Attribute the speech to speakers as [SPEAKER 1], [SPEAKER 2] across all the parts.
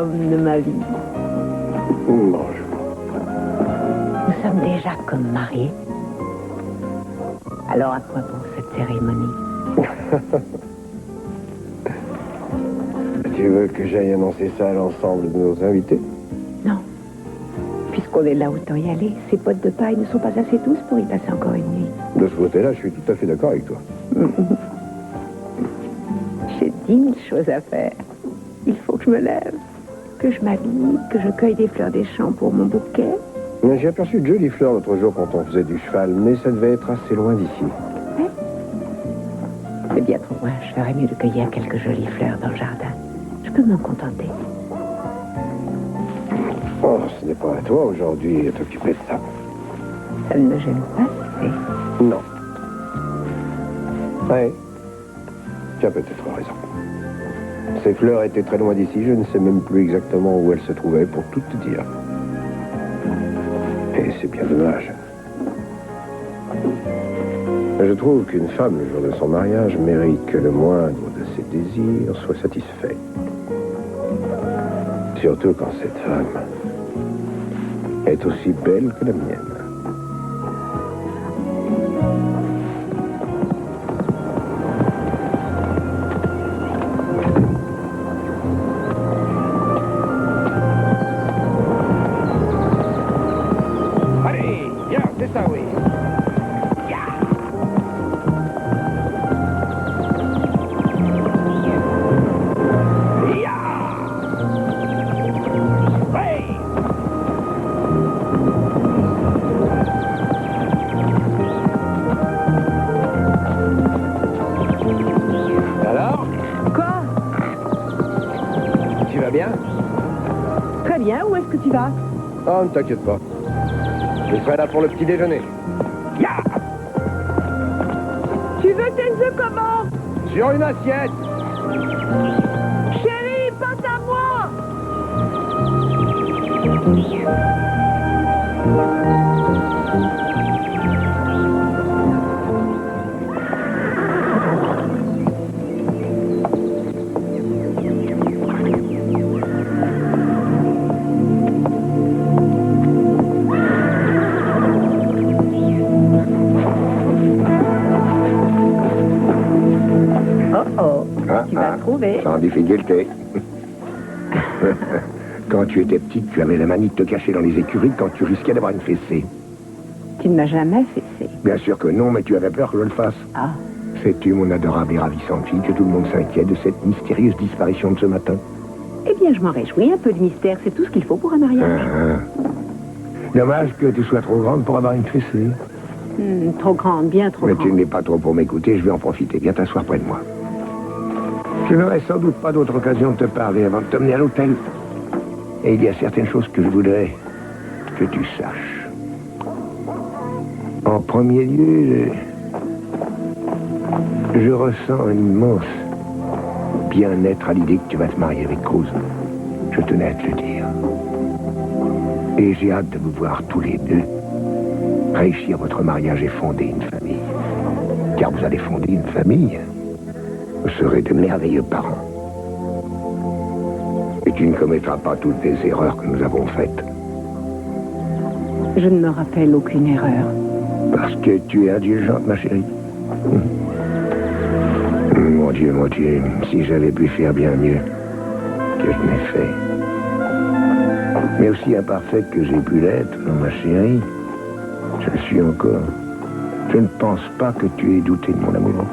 [SPEAKER 1] l'homme de ma vie.
[SPEAKER 2] Bonjour.
[SPEAKER 1] Nous sommes déjà comme mariés. Alors à quoi bon cette cérémonie?
[SPEAKER 2] Tu veux que j'aille annoncer ça à l'ensemble de nos invités?
[SPEAKER 1] Non. Puisqu'on est là, autant y aller. Ces potes de paille ne sont pas assez douces pour y passer encore une nuit.
[SPEAKER 2] De ce côté-là, je suis tout à fait d'accord avec toi.
[SPEAKER 1] J'ai 10 000 choses à faire. Il faut que je me lève, que je m'habille, que je cueille des fleurs des champs pour mon bouquet.
[SPEAKER 2] J'ai aperçu de jolies fleurs l'autre jour quand on faisait du cheval, mais ça devait être assez loin d'ici.
[SPEAKER 1] Hein? C'est bien trop loin. Je ferais mieux de cueillir quelques jolies fleurs dans le jardin. Je peux m'en contenter.
[SPEAKER 2] Oh, ce n'est pas à toi aujourd'hui de t'occuper de ça.
[SPEAKER 1] Ça ne me gêne pas, c'est...
[SPEAKER 2] Non. Ouais. Tu as peut-être raison. Ces fleurs étaient très loin d'ici, je ne sais même plus exactement où elles se trouvaient, pour tout te dire. Et c'est bien dommage. Je trouve qu'une femme, le jour de son mariage, mérite que le moindre de ses désirs soit satisfait. Surtout quand cette femme est aussi belle que la mienne. Oh, ne t'inquiète pas. Je serai là pour le petit déjeuner. Ya!
[SPEAKER 1] Tu veux tes œufs comment?
[SPEAKER 2] Sur une assiette!
[SPEAKER 1] Chérie, pense à moi! Tu vas trouver.
[SPEAKER 2] Sans difficulté. Quand tu étais petite, tu avais la manie de te cacher dans les écuries quand tu risquais d'avoir une fessée.
[SPEAKER 1] Tu ne m'as jamais fessé.
[SPEAKER 2] Bien sûr que non, mais tu avais peur que je le fasse.
[SPEAKER 1] Ah.
[SPEAKER 2] Sais-tu, mon adorable et ravissante fille, que tout le monde s'inquiète de cette mystérieuse disparition de ce matin?
[SPEAKER 1] Eh bien, je m'en réjouis. Un peu de mystère, c'est tout ce qu'il faut pour un mariage.
[SPEAKER 2] Dommage que tu sois trop grande pour avoir une fessée.
[SPEAKER 1] Trop grande, bien trop grande.
[SPEAKER 2] Mais tu n'es pas trop pour m'écouter, je vais en profiter. Viens t'asseoir près de moi. Je n'aurai sans doute pas d'autre occasion de te parler avant de t'emmener à l'hôtel. Et il y a certaines choses que je voudrais que tu saches. En premier lieu, je ressens un immense bien-être à l'idée que tu vas te marier avec Cruz. Je tenais à te le dire. Et j'ai hâte de vous voir tous les deux réussir votre mariage et fonder une famille. Car vous allez fonder une famille. Vous serez de merveilleux parents. Et tu ne commettras pas toutes les erreurs que nous avons faites.
[SPEAKER 1] Je ne me rappelle aucune erreur.
[SPEAKER 2] Parce que tu es indulgente, ma chérie. Mon Dieu, si j'avais pu faire bien mieux que je n'ai fait. Mais aussi imparfaite que j'ai pu l'être, ma chérie, je le suis encore. Je ne pense pas que tu aies douté de mon amour.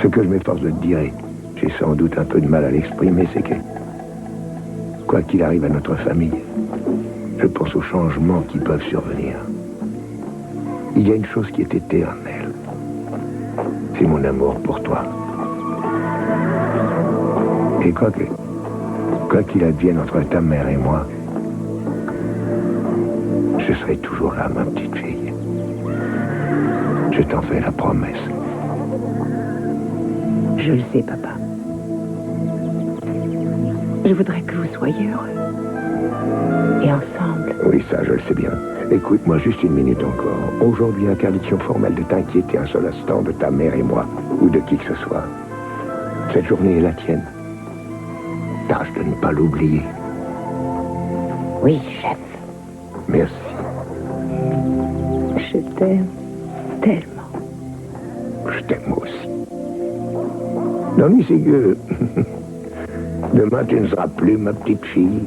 [SPEAKER 2] Ce que je m'efforce de te dire, et j'ai sans doute un peu de mal à l'exprimer, c'est que, quoi qu'il arrive à notre famille, je pense aux changements qui peuvent survenir. Il y a une chose qui est éternelle. C'est mon amour pour toi. Et quoi qu'il advienne entre ta mère et moi, je serai toujours là, ma petite fille. Je t'en fais la promesse.
[SPEAKER 1] Je le sais, papa. Je voudrais que vous soyez heureux. Et ensemble.
[SPEAKER 2] Oui, ça, je le sais bien. Écoute-moi juste une minute encore. Aujourd'hui, interdiction formelle de t'inquiéter un seul instant de ta mère et moi, ou de qui que ce soit. Cette journée est la tienne. Tâche de ne pas l'oublier.
[SPEAKER 1] Oui, chef.
[SPEAKER 2] Merci.
[SPEAKER 1] Je t'aime tellement.
[SPEAKER 2] Je t'aime aussi. L'ennui, c'est que demain, tu ne seras plus ma petite fille.